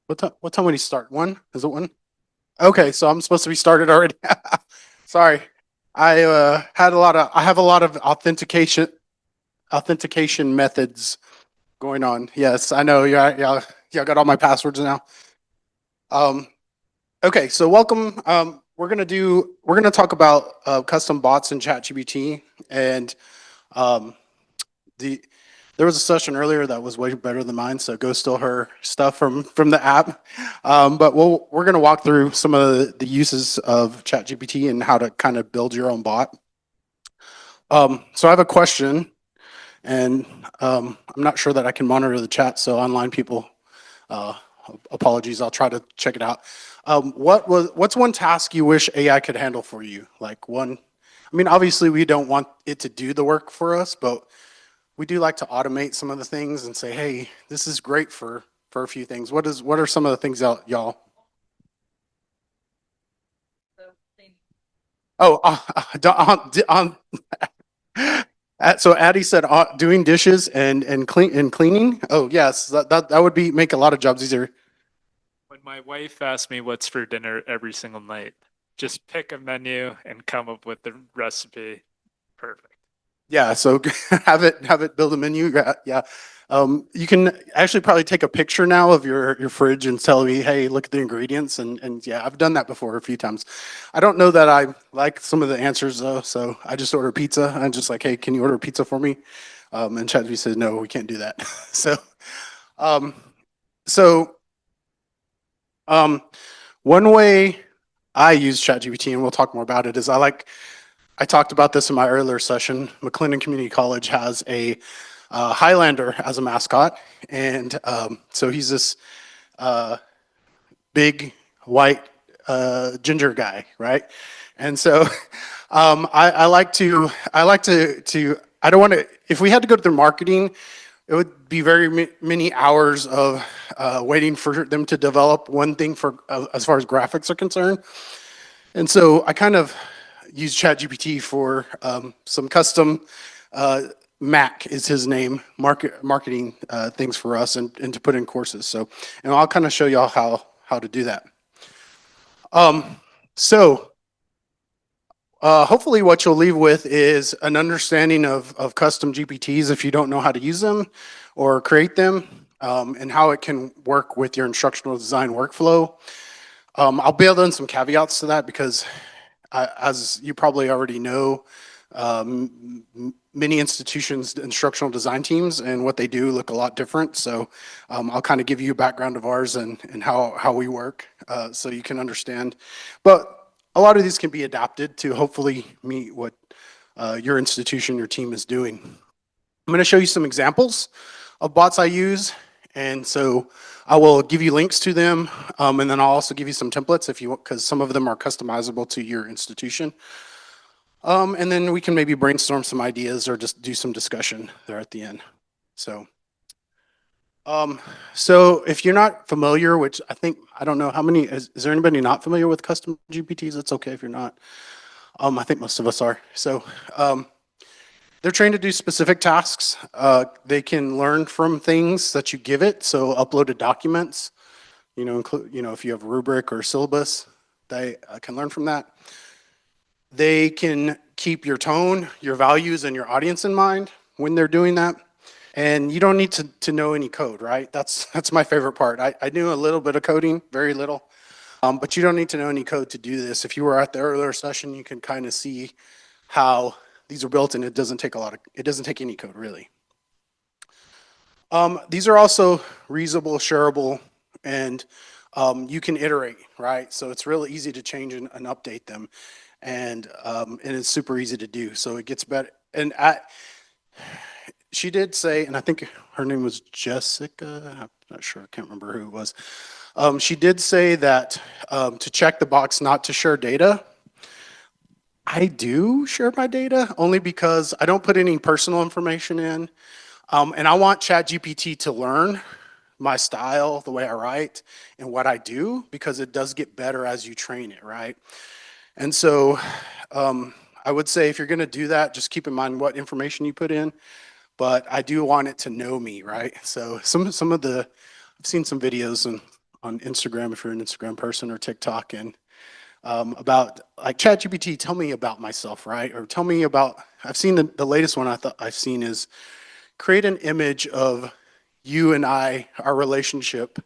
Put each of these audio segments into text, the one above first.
What time would he start? One? Is it one? Okay, so I'm supposed to be started already. Sorry. I have a lot of authentication methods going on. Yes, I know. Yeah, got all my passwords now. Um, okay, so welcome. We're gonna talk about custom bots in ChatGPT, and um, the there was a session earlier that was way better than mine, so go steal her stuff from the app. But we're gonna walk through some of the uses of ChatGPT and how to kind of build your own bot. So I have a question, and I'm not sure that I can monitor the chat, so online people, uh, apologies. I'll try to check it out. What's one task you wish AI could handle for you? Like one, I mean, obviously we don't want it to do the work for us, but we do like to automate some of the things and say, hey, this is great for a few things. What are some of the things y'all? Oh, so Addie said doing dishes and cleaning. Oh yes, that would be make a lot of jobs easier. When my wife asks me what's for dinner every single night, just pick a menu and come up with the recipe. Perfect. Yeah, so have it build a menu. Yeah, yeah. You can actually probably take a picture now of your fridge and tell me, hey, look at the ingredients, and yeah, I've done that before a few times. I don't know that I like some of the answers though, so I just order pizza. I'm just like, hey, can you order pizza for me? And ChatGPT says, no, we can't do that. So, um, so um, one way I use ChatGPT, and we'll talk more about it, is I talked about this in my earlier session. McLennan Community College has a Highlander as a mascot, and so he's this uh, big white ginger guy, right? And so I like to I don't want to if we had to go to their marketing, it would be very many hours of waiting for them to develop one thing for as far as graphics are concerned. And so I kind of use ChatGPT for some custom Mac is his name marketing things for us and to put in courses. So and I'll kind of show y'all how to do that. Um, so hopefully what you'll leave with is an understanding of custom GPTs if you don't know how to use them or create them, and how it can work with your instructional design workflow. I'll build in some caveats to that because as you probably already know, many institutions instructional design teams and what they do look a lot different. So I'll kind of give you a background of ours and how we work, so you can understand. But a lot of these can be adapted to hopefully meet what your institution, your team is doing. I'm going to show you some examples of bots I use. And so I will give you links to them, and then I'll also give you some templates if you want, because some of them are customizable to your institution. And then we can maybe brainstorm some ideas or just do some discussion there at the end. So, um, so if you're not familiar, which I don't know how many, is there anybody not familiar with custom GPTs? It's okay if you're not. I think most of us are. So, they're trained to do specific tasks. They can learn from things that you give it. So uploaded documents, if you have a rubric or syllabus, they can learn from that. They can keep your tone, your values, and your audience in mind when they're doing that. And you don't need to know any code, right? That's my favorite part. I knew a little bit of coding, very little, but you don't need to know any code to do this. If you were at the earlier session, you can kind of see how these are built, and it doesn't take any code really. These are also reusable, shareable, and you can iterate, right? So it's really easy to change and update them, and it's super easy to do. So it gets better. And she did say, and I think her name was Jessica. I'm not sure. I can't remember who it was. She did say that to check the box not to share data. I do share my data only because I don't put any personal information in. And I want ChatGPT to learn my style, the way I write, and what I do, because it does get better as you train it, right? And so I would say if you're going to do that, just keep in mind what information you put in. But I do want it to know me, right? So I've seen some videos, and on Instagram if you're an Instagram person or TikTok, and about like ChatGPT, tell me about myself, right? Or tell me about, I've seen the latest one I've seen is create an image of you and I, our relationship.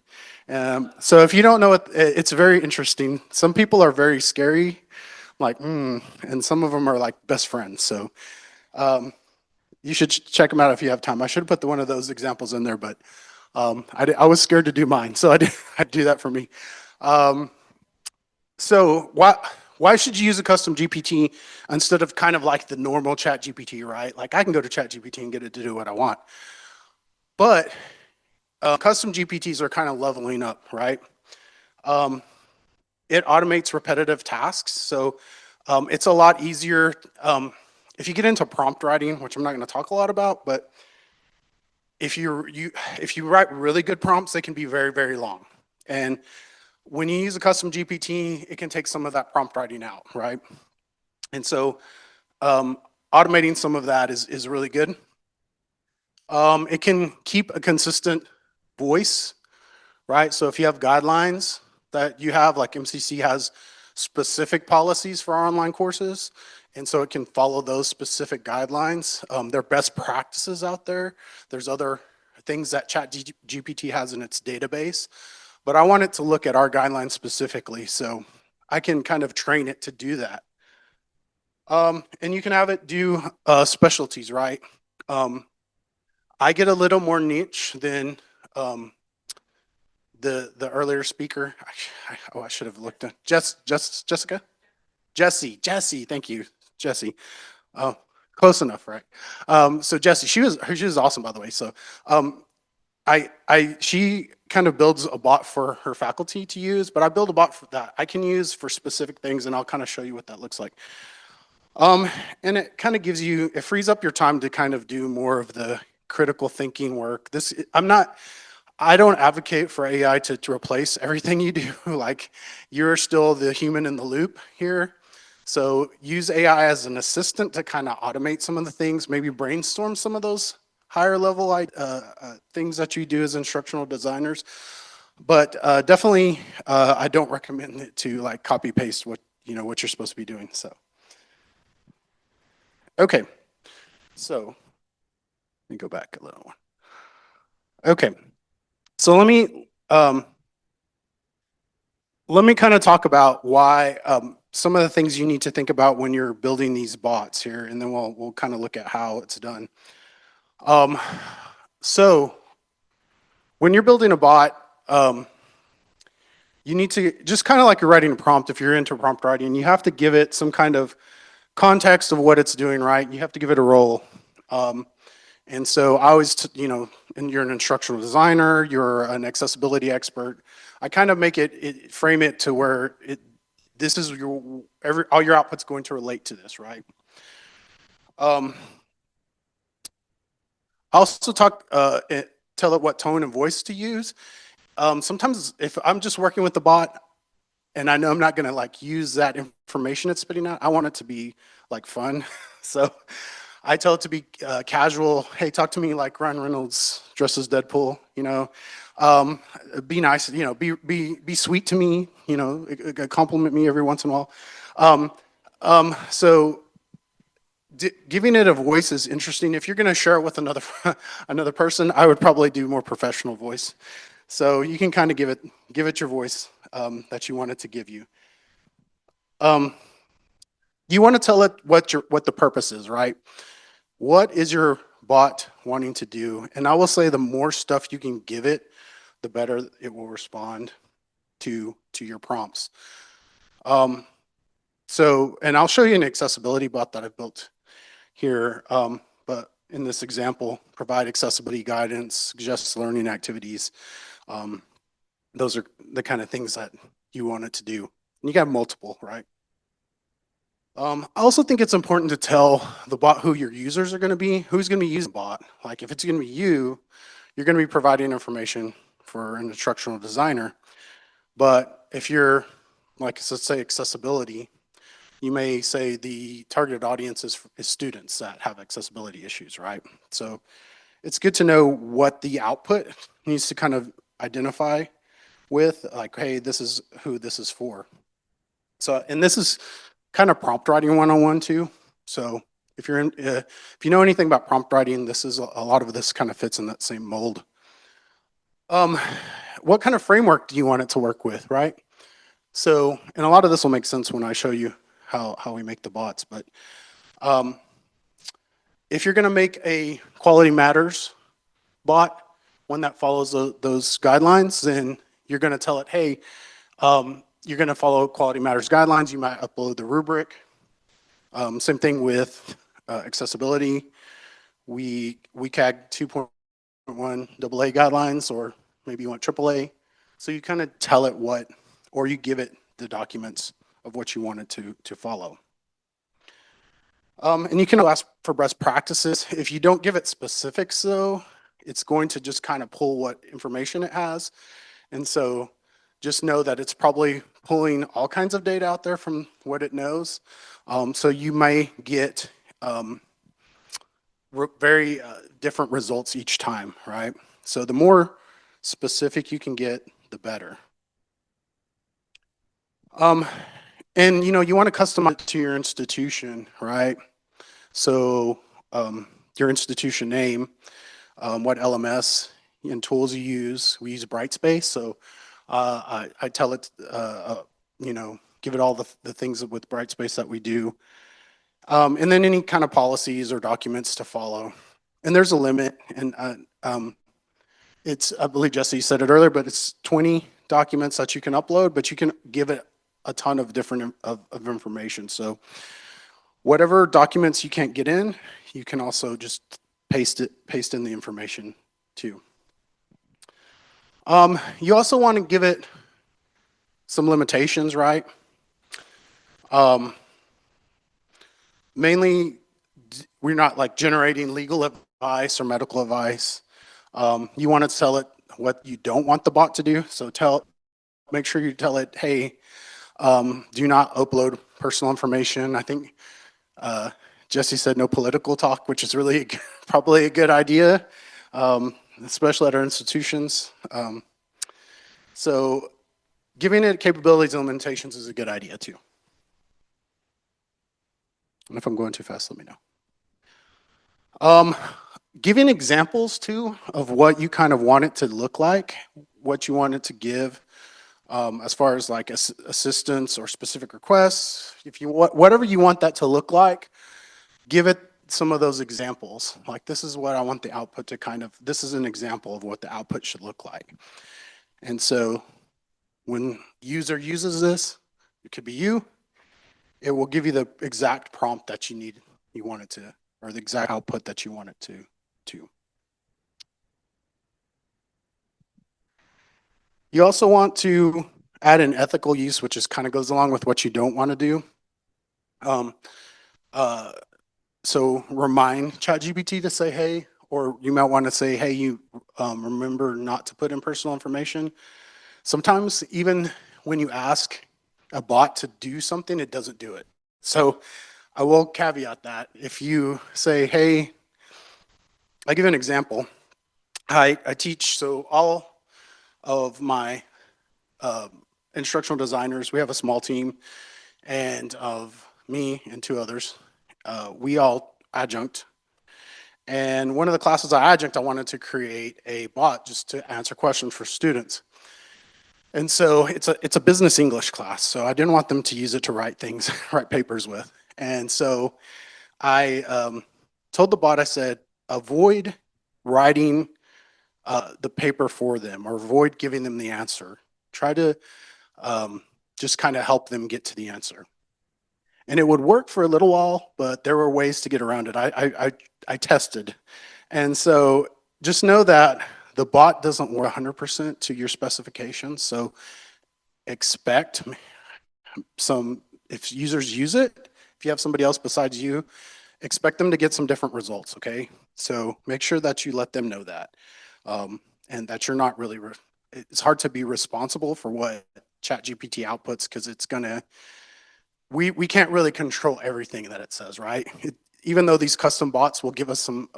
So if you don't know it, it's very interesting. Some people are very scary, like, and some of them are like best friends. So you should check them out if you have time. I should have put one of those examples in there, but I was scared to do mine, so I'd do that for me. So why should you use a custom GPT instead of kind of like the normal chat GPT, right? Like I can go to chat GPT and get it to do what I want. But custom GPTs are kind of leveling up, right? It automates repetitive tasks. So it's a lot easier. If you get into prompt writing, which I'm not going to talk a lot about, but if you write really good prompts, they can be very, very long. And when you use a custom GPT, it can take some of that prompt writing out, right? And so automating some of that is really good. It can keep a consistent voice, right? So if you have guidelines that you have, like MCC has specific policies for our online courses, and so it can follow those specific guidelines. There are best practices out there. There's other things that ChatGPT has in its database, but I want it to look at our guidelines specifically, so I can kind of train it to do that. And you can have it do specialties, right? I get a little more niche than the earlier speaker. I should have looked at Jessica? Jesse, thank you, Jesse. Oh, close enough, right? So Jesse, she was awesome, by the way. So she kind of builds a bot for her faculty to use, but I build a bot for that I can use for specific things, and I'll kind of show you what that looks like. And it kind of it frees up your time to kind of do more of the critical thinking work. I don't advocate for AI to replace everything you do. Like you're still the human in the loop here. So use AI as an assistant to kind of automate some of the things, maybe brainstorm some of those higher level things that you do as instructional designers. But definitely, I don't recommend it to like copy paste what you're supposed to be doing. So, okay, so let me go back a little. Okay, so let me kind of talk about why some of the things you need to think about when you're building these bots here, and then we'll kind of look at how it's done. So when you're building a bot, you need to, just kind of like you're writing a prompt, if you're into prompt writing, you have to give it some kind of context of what it's doing, right? You have to give it a role. And so I always, and you're an instructional designer, you're an accessibility expert. I kind of make frame it to where this is all your output's going to relate to this, right? I also tell it what tone and voice to use. Sometimes if I'm just working with the bot and I know I'm not gonna like use that information it's spitting out, I want it to be like fun. So I tell it to be casual. Hey, talk to me like Ryan Reynolds dressed as Deadpool, be nice, be sweet to me, compliment me every once in a while. So giving it a voice is interesting. If you're going to share it with another person, I would probably do more professional voice. So you can kind of give it your voice that you want it to give you. You want to tell it what the purpose is, right? What is your bot wanting to do? And I will say the more stuff you can give it, the better it will respond to your prompts. And I'll show you an accessibility bot that I've built here. But in this example, provide accessibility guidance, suggest learning activities. Those are the kind of things that you want it to do. And you got multiple, right? I also think it's important to tell the bot who your users are going to be, who's going to be using the bot. Like if it's going to be you're going to be providing information for an instructional designer. But if you're, like, let's say accessibility, you may say the targeted audience is students that have accessibility issues, right? So it's good to know what the output needs to kind of identify with, like, hey, this is who this is for. So, and this is kind of prompt writing 101 too. So if you're in, if you know anything about prompt writing, this is a lot of this kind of fits in that same mold. What kind of framework do you want it to work with, right? So, and a lot of this will make sense when I show you how we make the bots, but if you're going to make a quality matters bot, one that follows those guidelines, then you're going to tell it, hey, you're going to follow quality matters guidelines. You might upload the rubric. Same thing with accessibility. We CAG 2.1 AA guidelines, or maybe you want AAA. So you kind of tell it what, or you give it the documents of what you want it to follow. And you can ask for best practices. If you don't give it specifics, though, it's going to just kind of pull what information it has. And so just know that it's probably pulling all kinds of data out there from what it knows. So you may get very different results each time, right? So the more specific you can get, the better. And you know, you want to customize it to your institution, right? So your institution name, what LMS and tools you use. We use Brightspace, so I tell it, you know, give it all the things with Brightspace that we do. And then any kind of policies or documents to follow. And there's a limit, and it's, I believe Jesse said it earlier, but it's 20 documents that you can upload, but you can give it a ton of different of information. So whatever documents you can't get in, you can also just paste in the information too. You also want to give it some limitations, right? Mainly, we're not like generating legal advice or medical advice. You want to tell it what you don't want the bot to do. So make sure you tell it, hey, do not upload personal information. I think Jesse said no political talk, which is really probably a good idea, especially at our institutions. So giving it capabilities and limitations is a good idea too. And if I'm going too fast, let me know. Giving examples too of what you kind of want it to look like, what you want it to give, as far as like assistance or specific requests. If you want, whatever you want that to look like, give it some of those examples. Like, this is what I want the output to kind of, this is an example of what the output should look like. And so when user uses this, it could be you, it will give you the exact prompt that you need, you want it to, or the exact output that you want it to. You also want to add an ethical use, which is kind of goes along with what you don't want to do. So remind ChatGPT to say, hey, or you might want to say, hey, you remember not to put in personal information. Sometimes even when you ask a bot to do something, it doesn't do it. So I will caveat that. If you say, hey, I'll give you an example. I teach, so all of my instructional designers, we have a small team, and of me and two others, we all adjunct. And one of the classes I adjunct, I wanted to create a bot just to answer questions for students. And so it's a business English class, so I didn't want them to use it to write things, write papers with. And so I told the bot, I said, avoid writing the paper for them, or avoid giving them the answer. Try to just kind of help them get to the answer. And it would work for a little while, but there were ways to get around it. I tested. And so just know that the bot doesn't work 100% to your specifications. So expect some, if users use it, if you have somebody else besides you, expect them to get some different results, okay? So make sure that you let them know that. And that you're not really, it's hard to be responsible for what ChatGPT outputs, because it's gonna, we can't really control everything that it says, right? Even though these custom bots will give us some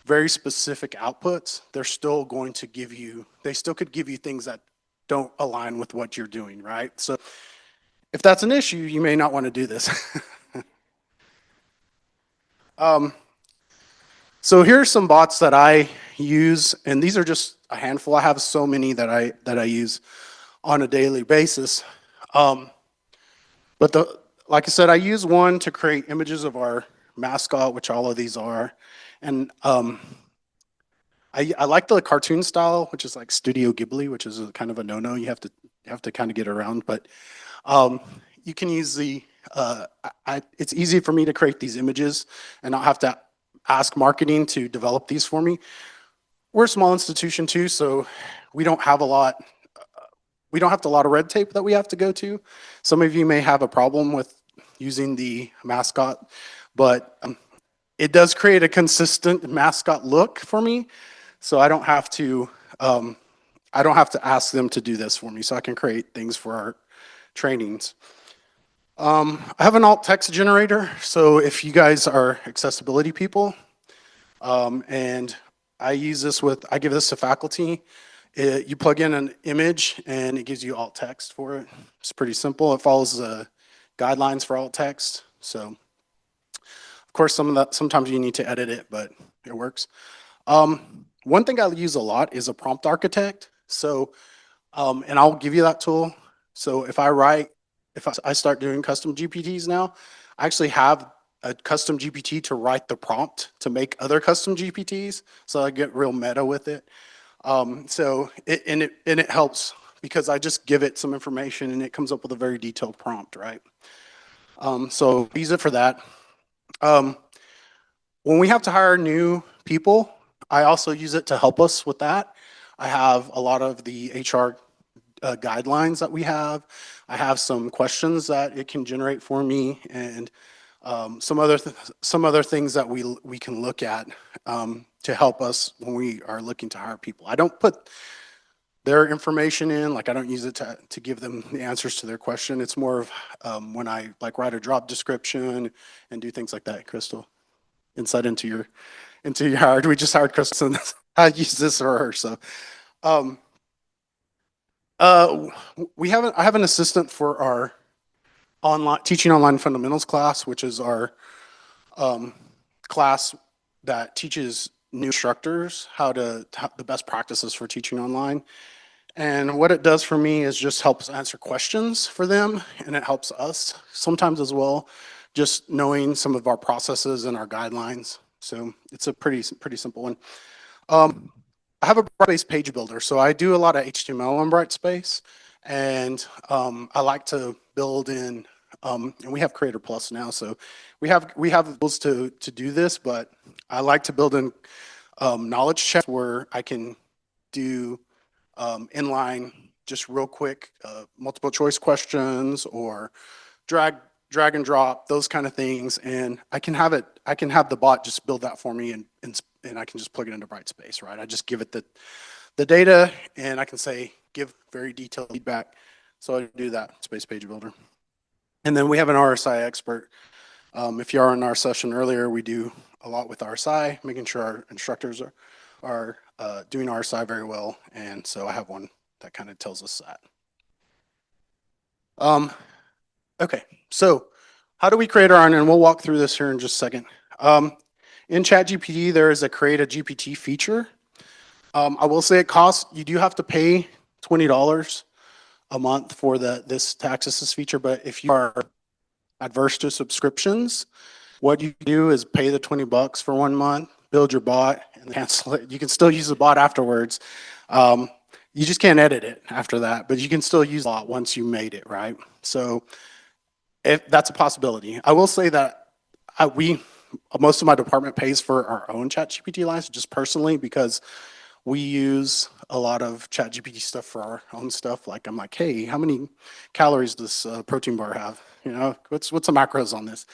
very specific outputs, they're still going to give you, they still could give you things that don't align with what you're doing, right? So if that's an issue, you may not want to do this. So here's some bots that I use, and these are just a handful. I have so many that I use on a daily basis. But like I said, I use one to create images of our mascot, which all of these are, and I like the cartoon style, which is like Studio Ghibli, which is a kind of a no-no. You have to kind of get around, but you can use the. It's easy for me to create these images and not have to ask marketing to develop these for me. We're a small institution too, so we don't have a lot. We don't have a lot of red tape that we have to go to. Some of you may have a problem with using the mascot, but it does create a consistent mascot look for me. So I don't have to ask them to do this for me. So I can create things for our trainings. I have an alt text generator. So if you guys are accessibility people, and I use this I give this to faculty. You plug in an image and it gives you alt text for it. It's pretty simple. It follows the guidelines for alt text. So of course, sometimes you need to edit it, but it works. One thing I use a lot is a prompt architect. So, and I'll give you that tool. So if I start doing custom GPTs now, I actually have a custom GPT to write the prompt to make other custom GPTs. So I get real meta with it. So it helps because I just give it some information and it comes up with a very detailed prompt, right? So use it for that. When we have to hire new people, I also use it to help us with that. I have a lot of the HR guidelines that we have. I have some questions that it can generate for me, and some other things that we can look at to help us when we are looking to hire people. I don't put their information in, like I don't use it to give them the answers to their question. It's more of when I like write a job description and do things like that. Crystal, insight into your hired. We just hired Crystal, and I use this for her. So I have an assistant for our teaching online fundamentals class, which is our class that teaches new instructors how the best practices for teaching online. And what it does for me is just helps answer questions for them, and it helps us sometimes as well, just knowing some of our processes and our guidelines. So it's a pretty simple one. I have a Brightspace page builder, so I do a lot of HTML on Brightspace, and I like to build in. And we have Creator Plus now, so we have tools to do this. But I like to build in knowledge checks where I can do inline, just real quick, multiple choice questions or drag and drop, those kind of things. And I can have the bot just build that for me, and I can just plug it into Brightspace, right? I just give it the data, and I can say, give very detailed feedback. So I do that, Space Page Builder. And then we have an RSI expert. If you are in our session earlier, we do a lot with RSI, making sure our instructors are doing RSI very well. And so I have one that kind of tells us that. Okay, so how do we create our own? And we'll walk through this here in just a second. In ChatGPT, there is a create a GPT feature. I will say it costs, you do have to pay $20 a month for this to access this feature, but if you are adverse to subscriptions, what you do is pay the $20 for 1 month, build your bot, and cancel it. You can still use the bot afterwards. You just can't edit it after that, but you can still use the bot once you made it, right? So if that's a possibility. I will say that most of my department pays for our own ChatGPT license, just personally, because we use a lot of ChatGPT stuff for our own stuff. Like I'm like, hey, how many calories does protein bar have? You know, what's the macros on this?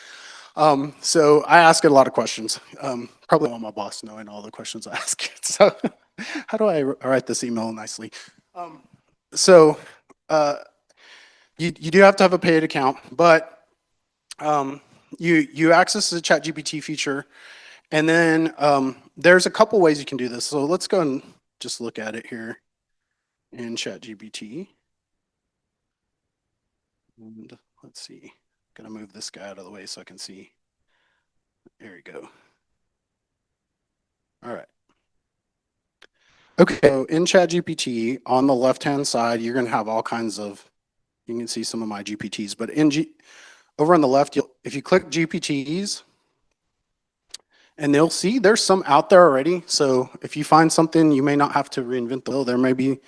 So I ask it a lot of questions. Probably want my boss knowing all the questions I ask. So how do I write this email nicely? You do have to have a paid account, but you access the ChatGPT feature, and then there's a couple ways you can do this. So let's go and just look at it here. in ChatGPT. And let's see, gonna move this guy out of the way so I can see. There we go. All right. Okay, so in ChatGPT, on the left-hand side, you're gonna have all kinds of, you can see some of my GPTs, but over on the left, if you click GPTs, and they'll see there's some out there already. So if you find something, you may not have to reinvent the wheel. There may be,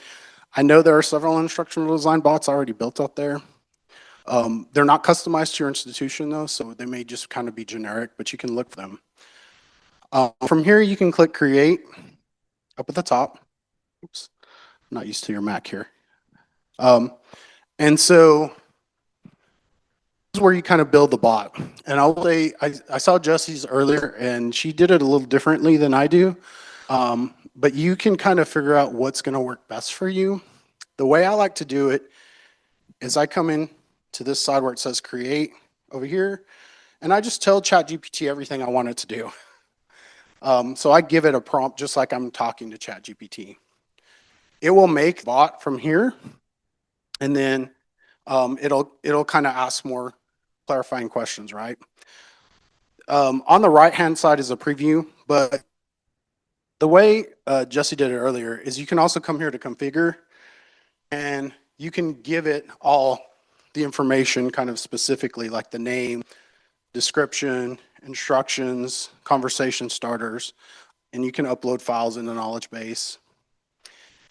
I know there are several instructional design bots already built out there. They're not customized to your institution though, so they may just kind of be generic, but you can look for them. From here, you can click create up at the top. Oops, I'm not used to your Mac here. And so this is where you kind of build the bot. And I'll say, I saw Jesse's earlier and she did it a little differently than I do. But you can kind of figure out what's going to work best for you. The way I like to do it is I come in to this side where it says create over here, and I just tell ChatGPT everything I want it to do. So I give it a prompt just like I'm talking to ChatGPT. It will make a bot from here, and then it'll kind of ask more clarifying questions, right? On the right-hand side is a preview, but the way Jesse did it earlier is you can also come here to configure, and you can give it all the information kind of specifically, like the name, description, instructions, conversation starters, and you can upload files in the knowledge base.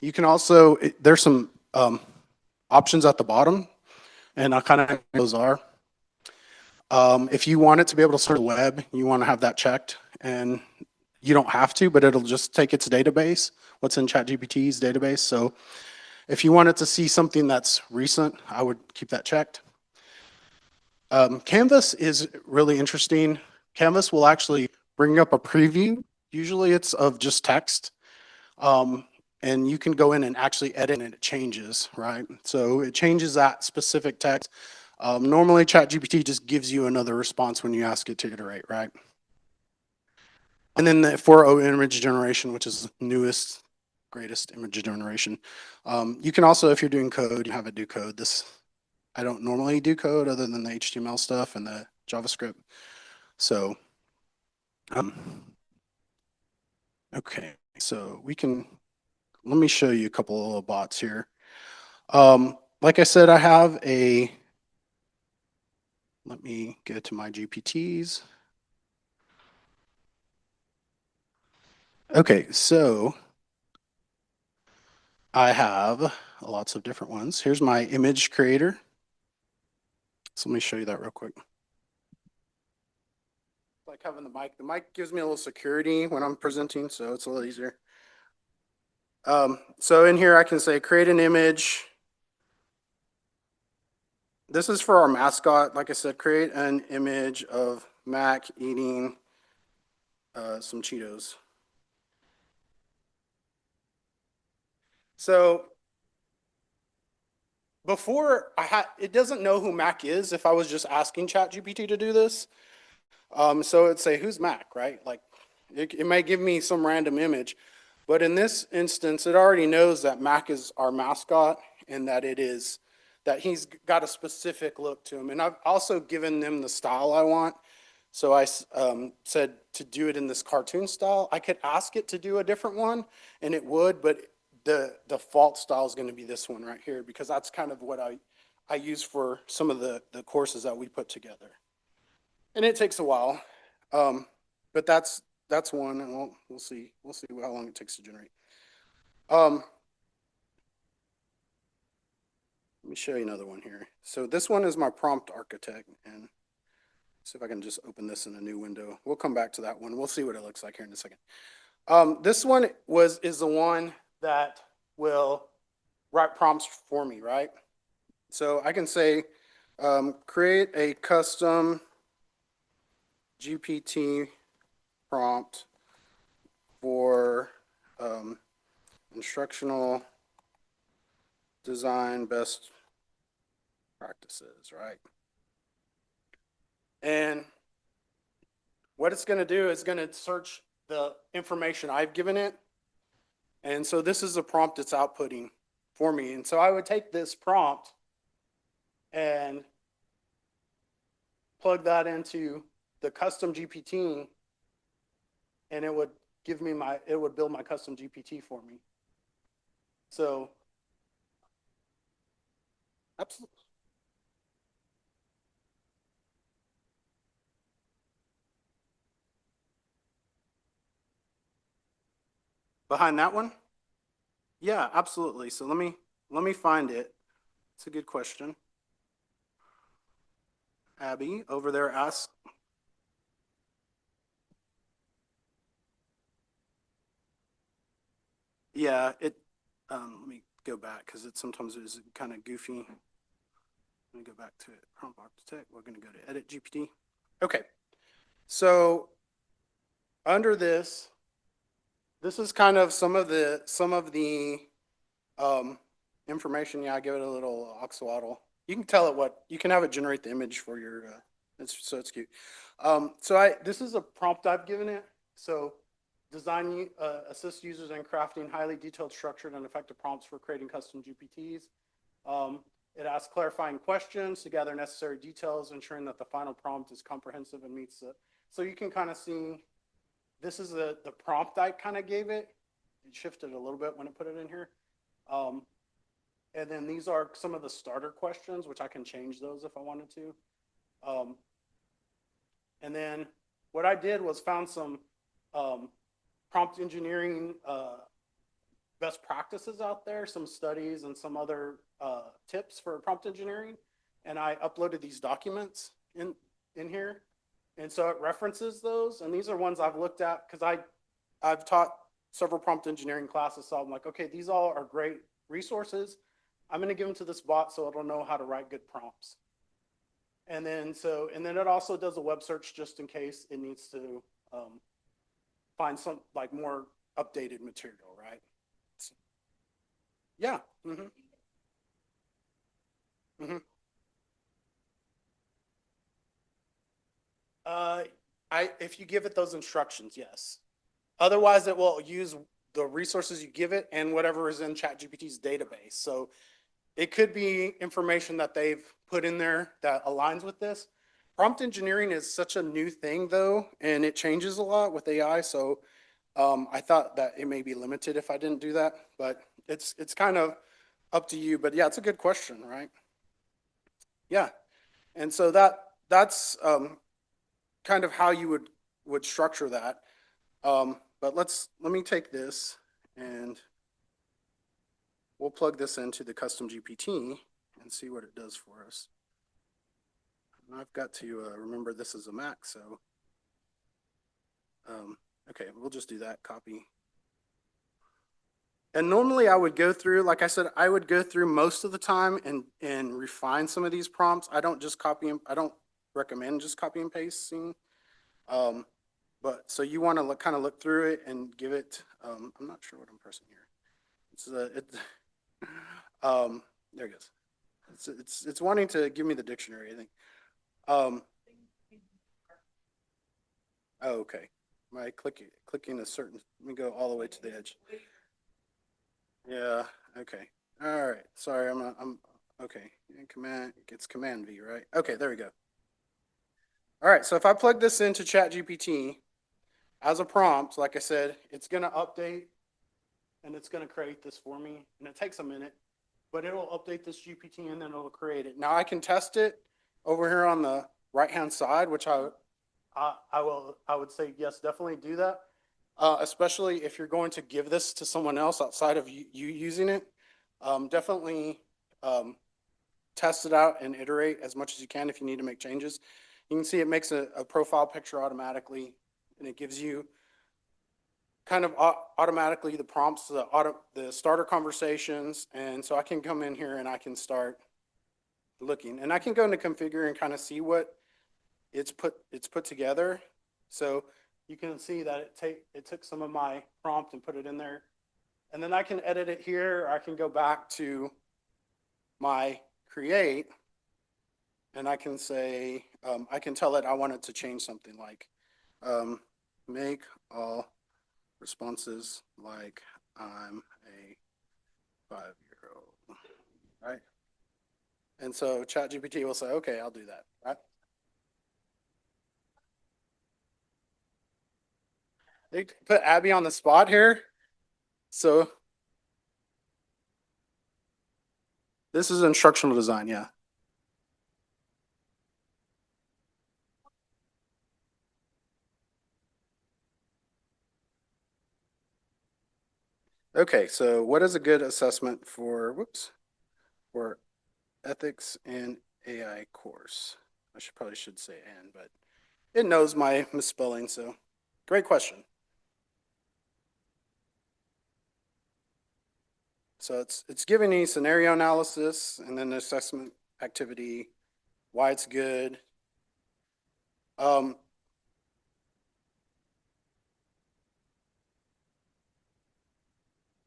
You can also, there's some options at the bottom, and I'll kind of those are. If you want it to be able to search the web, you want to have that checked, and you don't have to, but it'll just take its database, what's in ChatGPT's database. So if you wanted to see something that's recent, I would keep that checked. Canvas is really interesting. Canvas will actually bring up a preview. Usually it's of just text. And you can go in and actually edit and it changes, right? So it changes that specific text. Normally ChatGPT just gives you another response when you ask it to iterate, right? And then the 4.0 image generation, which is the newest, greatest image generation. You can also, if you're doing code, you have it do code. I don't normally do code other than the HTML stuff and the JavaScript. So, okay, so let me show you a couple of little bots here. Like I said, let me go to my GPTs. Okay, so I have lots of different ones. Here's my image creator. So let me show you that real quick. Like having the mic. The mic gives me a little security when I'm presenting, so it's a little easier. So in here I can say create an image. This is for our mascot. Like I said, create an image of Mac eating some Cheetos. So before it doesn't know who Mac is if I was just asking ChatGPT to do this. So it'd say, who's Mac, right? Like it may give me some random image, but in this instance, it already knows that Mac is our mascot and that he's got a specific look to him. And I've also given them the style I want. So I said to do it in this cartoon style. I could ask it to do a different one and it would, but the default style is going to be this one right here because that's kind of what I use for some of the courses that we put together. And it takes a while, but that's one, and we'll see how long it takes to generate. Let me show you another one here. So this one is my prompt architect, and see if I can just open this in a new window. We'll come back to that one. We'll see what it looks like here in a second. This one is the one that will write prompts for me, right? So I can say, create a custom GPT prompt for instructional design best practices, right? And what it's going to do is going to search the information I've given it. And so this is a prompt it's outputting. for me. And so I would take this prompt and plug that into the custom GPT, and it would give me it would build my custom GPT for me. So, absolutely. Behind that one? Yeah, absolutely. So let me find it. It's a good question. Abby over there asks. Yeah, let me go back because sometimes it is kind of goofy. Let me go back to it. Prompt architect. We're going to go to edit GPT. Okay. So under this is kind of some of the information. Yeah, I give it a little axolotl. You can tell it you can have it generate the image for your, it's cute. This is a prompt I've given it. So design, assist users in crafting highly detailed, structured, and effective prompts for creating custom GPTs. It asks clarifying questions to gather necessary details, ensuring that the final prompt is comprehensive and meets the, so you can kind of see, this is the prompt I kind of gave it. It shifted a little bit when I put it in here. And then these are some of the starter questions, which I can change those if I wanted to. And then what I did was found some prompt engineering best practices out there, some studies and some other tips for prompt engineering. And I uploaded these documents in here. And so it references those. And these are ones I've looked at because I've taught several prompt engineering classes. So I'm like, okay, these all are great resources. I'm going to give them to this bot so it'll know how to write good prompts. And then it also does a web search just in case it needs to find some like more updated material, right? So, yeah. Mm-hmm. Mm-hmm. If you give it those instructions, yes. Otherwise, it will use the resources you give it and whatever is in ChatGPT's database. So it could be information that they've put in there that aligns with this. Prompt engineering is such a new thing though, and it changes a lot with AI. So I thought that it may be limited if I didn't do that, but it's kind of up to you. But yeah, it's a good question, right? Yeah. And so that's kind of how you would structure that. But let me take this and we'll plug this into the custom GPT and see what it does for us. And I've got to remember this is a Mac, so okay, we'll just do that, copy. And normally I would go through, like I said, I would go through most of the time and refine some of these prompts. I don't just copy them. I don't recommend just copy and pasting. But so you want to kind of look through it and give it, I'm not sure what I'm pressing here. There it goes. It's wanting to give me the dictionary, I think. Oh, okay. My clicking a certain, let me go all the way to the edge. Yeah, okay. All right. Sorry, I'm okay. It's Command V, right? Okay, there we go. All right, so if I plug this into ChatGPT as a prompt, like I said, it's gonna update and it's gonna create this for me. And it takes a minute, but it'll update this GPT and then it'll create it. Now I can test it over here on the right-hand side, which I would say, yes, definitely do that. Especially if you're going to give this to someone else outside of you using it. Definitely test it out and iterate as much as you can if you need to make changes. You can see it makes a profile picture automatically, and it gives you kind of automatically the prompts, the starter conversations. And so I can come in here and I can start looking, and I can go into configure and kind of see what it's put together. So you can see that it took some of my prompt and put it in there. And then I can edit it here. I can go back to my create and I can say, I can tell it I want it to change something like make all responses like I'm a 5-year-old. right? And so ChatGPT will say, okay, I'll do that, right? They put Abby on the spot here. So this is instructional design, yeah. Okay, so what is a good assessment for, whoops, for ethics and AI course? I should say and, but it knows my misspelling, so great question. So it's giving me scenario analysis and then the assessment activity, why it's good. Um,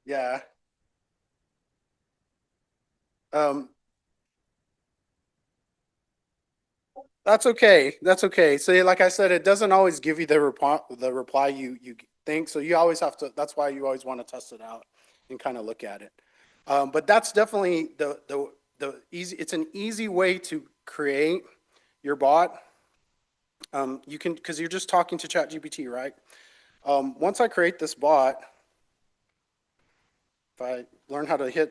yeah. Um, that's okay. That's okay. So like I said, it doesn't always give you the reply you think. So you always have to. That's why you always want to test it out and kind of look at it. But that's definitely the easy. It's an easy way to create your bot. You can because you're just talking to ChatGPT, right? Once I create this bot, if I learn how to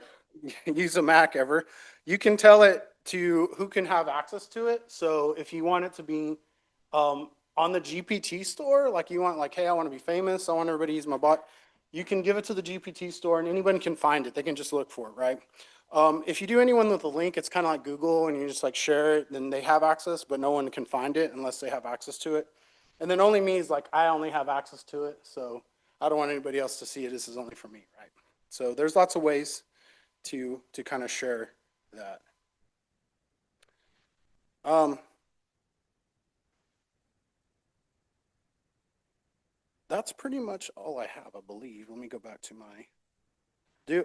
use a Mac ever, you can tell it to who can have access to it. So if you want it to be on the GPT store, like you want, like, hey, I want to be famous, I want everybody to use my bot, you can give it to the GPT store and anyone can find it. They can just look for it, right? If you do anyone with a link, it's kind of like Google and you just like share it, then they have access, but no one can find it unless they have access to it. And then only me is like, I only have access to it, so I don't want anybody else to see it. This is only for me, right? So there's lots of ways to kind of share that. Um, that's pretty much all I have, I believe. Let me go back to my.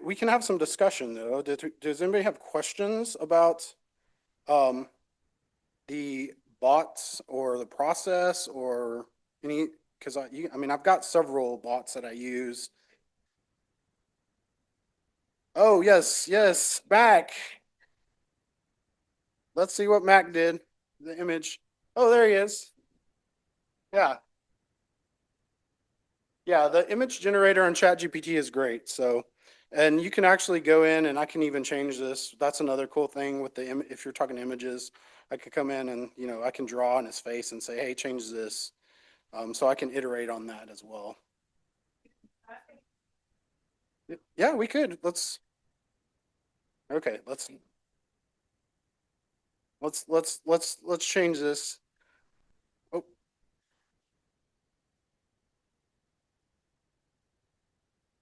We can have some discussion though. Does anybody have questions about um, the bots or the process or any? Because I mean, I've got several bots that I use. Oh yes, yes, Mac. Let's see what Mac did. The image. Oh, there he is. Yeah, yeah. The image generator on ChatGPT is great. So, and you can actually go in and I can even change this. That's another cool thing with if you're talking images, I could come in and I can draw on his face and say, hey, change this. So I can iterate on that as well. Yeah, we could. Okay. Let's change this. Oh,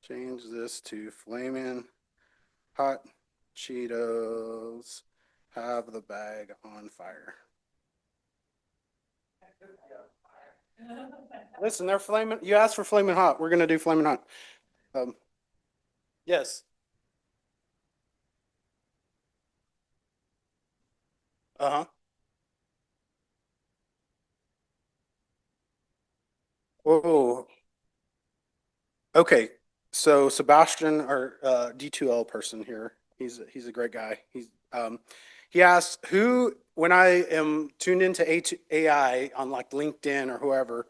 change this to flaming hot Cheetos. Have the bag on fire. Listen, they're flaming. You asked for flaming hot. We're gonna do flaming hot. Um, yes. Uh-huh. Oh, okay. So Sebastian, our D2L person here, he's a great guy. He asked who when I am tuned into AI on like LinkedIn or whoever,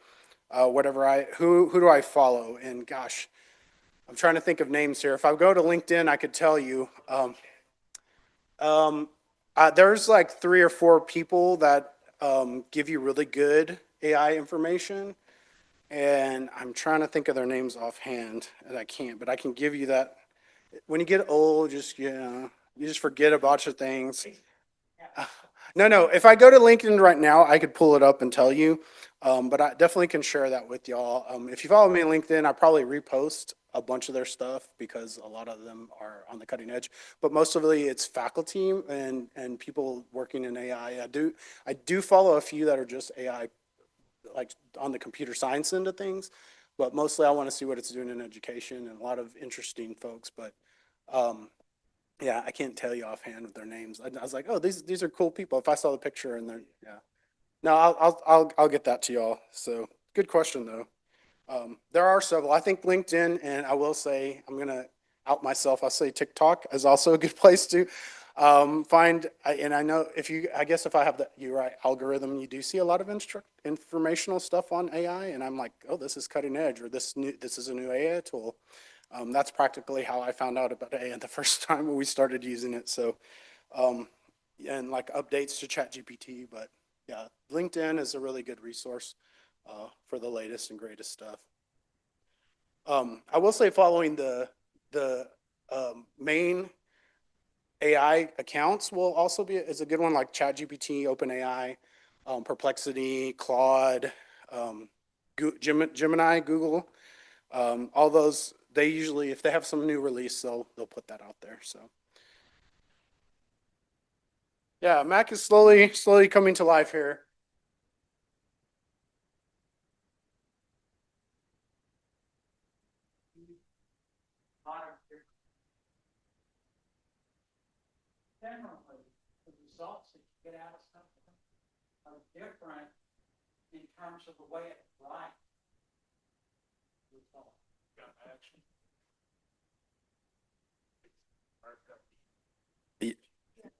whatever who do I follow? And gosh, I'm trying to think of names here. If I go to LinkedIn, I could tell you. Um, there's like three or four people that give you really good AI information. And I'm trying to think of their names offhand, and I can't, but I can give you that. When you get old, you just forget a bunch of things. No, no. If I go to LinkedIn right now, I could pull it up and tell you. But I definitely can share that with y'all. If you follow me on LinkedIn, I probably repost a bunch of their stuff because a lot of them are on the cutting edge. But mostly it's faculty and people working in AI. I do follow a few that are just AI, like on the computer science end of things. But mostly I want to see what it's doing in education and a lot of interesting folks. But um, yeah, I can't tell you offhand with their names. I was like, oh, these are cool people. If I saw the picture and they're yeah. No, I'll get that to y'all. So good question though. There are several. I think LinkedIn, and I will say I'm gonna out myself, I'll say TikTok is also a good place to find. And I know I guess if I have the right algorithm, you do see a lot of informational stuff on AI, and I'm like, oh, this is cutting edge, or this is a new AI tool. That's practically how I found out about AI the first time when we started using it. So, and like updates to ChatGPT, but yeah, LinkedIn is a really good resource for the latest and greatest stuff. I will say following the main AI accounts will also is a good one, like ChatGPT, OpenAI, Perplexity, Claude, Gemini, Google. All those, they usually, if they have some new release, they'll put that out there. So yeah, Mac is slowly coming to life here. Generally, the results that you get out of something are different in terms of the way it writes.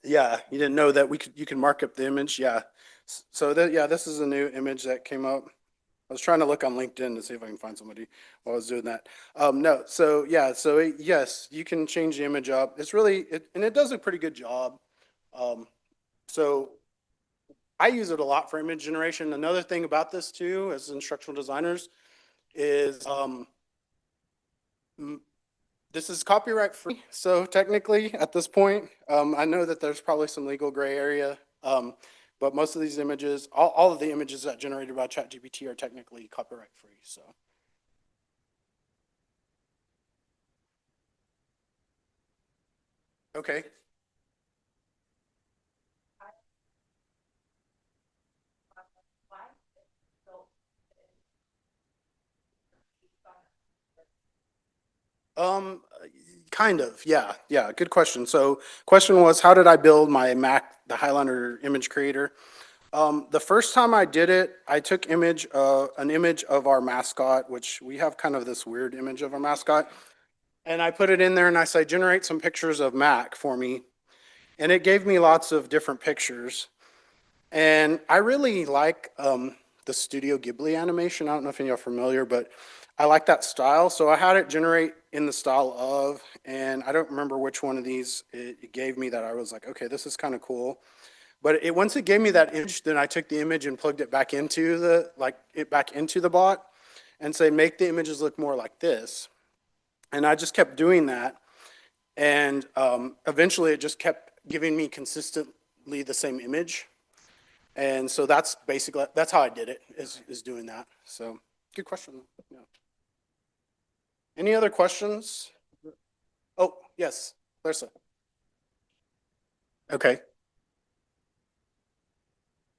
Yeah, you didn't know that you can mark up the image. Yeah. So yeah, this is a new image that came up. I was trying to look on LinkedIn to see if I can find somebody while I was doing that. No, so yeah, yes, you can change the image up. It's really, and it does a pretty good job. So I use it a lot for image generation. Another thing about this too, as instructional designers, is this is copyright free. So technically at this point, I know that there's probably some legal gray area, but most of these images, all of the images that generated by ChatGPT are technically copyright free. So. Okay. Um, kind of, yeah, good question. So question was, how did I build my Mac, the Highlander image creator? The first time I did it, I took an image of our mascot, which we have kind of this weird image of our mascot. And I put it in there and I said, generate some pictures of Mac for me. And it gave me lots of different pictures. And I really like the Studio Ghibli animation. I don't know if any of you are familiar, but I like that style. So I had it generate in the style of, and I don't remember which one of these it gave me that I was like, okay, this is kind of cool. But once it gave me that image, then I took the image and plugged it back into the bot and say, make the images look more like this. And I just kept doing that. And eventually it just kept giving me consistently the same image. And so that's how I did it, is doing that. So good question. Yeah. Any other questions? Oh, yes, Larissa. Okay.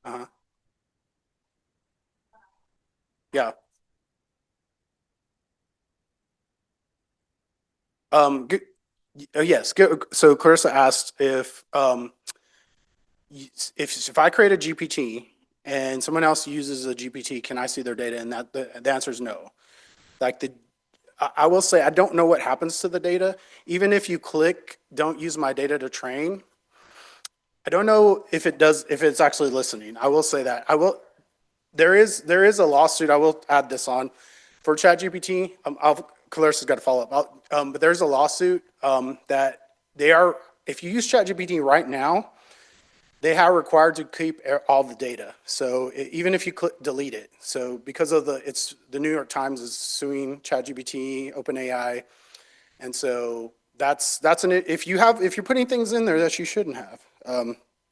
Uh-huh. Yeah. Good. Yes. Good. So Clarissa asked if I create a GPT and someone else uses a GPT, can I see their data? And the answer is no. Like I will say, I don't know what happens to the data. Even if you click, don't use my data to train. I don't know if it's actually listening. I will say that. There is a lawsuit. I will add this on for ChatGPT. Clarissa's got to follow up. But there's a lawsuit that if you use ChatGPT right now, they are required to keep all the data. So even if you delete it. So because of the New York Times is suing ChatGPT, OpenAI, and so if you're putting things in there that you shouldn't have,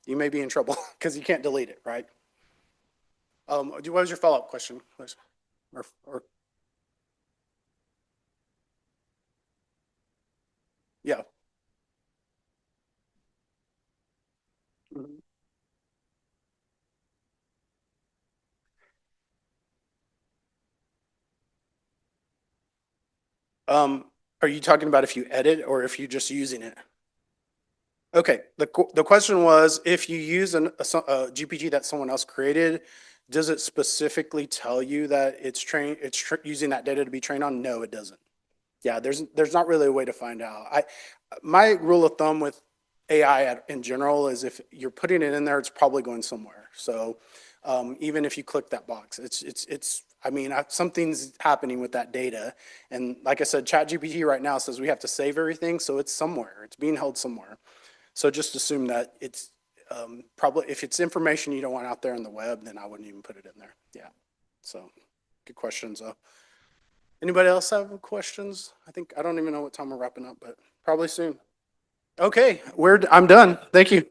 you may be in trouble because you can't delete it, right? What was your follow-up question? Or yeah. Mhm. Are you talking about if you edit or if you're just using it? Okay, the question was, if you use a GPT that someone else created, does it specifically tell you that it's using that data to be trained on? No, it doesn't. Yeah, there's not really a way to find out. My rule of thumb with AI in general is if you're putting it in there, it's probably going somewhere. So even if you click that box, I mean, something's happening with that data. And like I said, ChatGPT right now says we have to save everything, so it's somewhere. It's being held somewhere. So just assume that it's probably, if it's information you don't want out there on the web, then I wouldn't even put it in there. Yeah. So good questions though. Anybody else have questions? I don't even know what time we're wrapping up, but probably soon. Okay, I'm done. Thank you.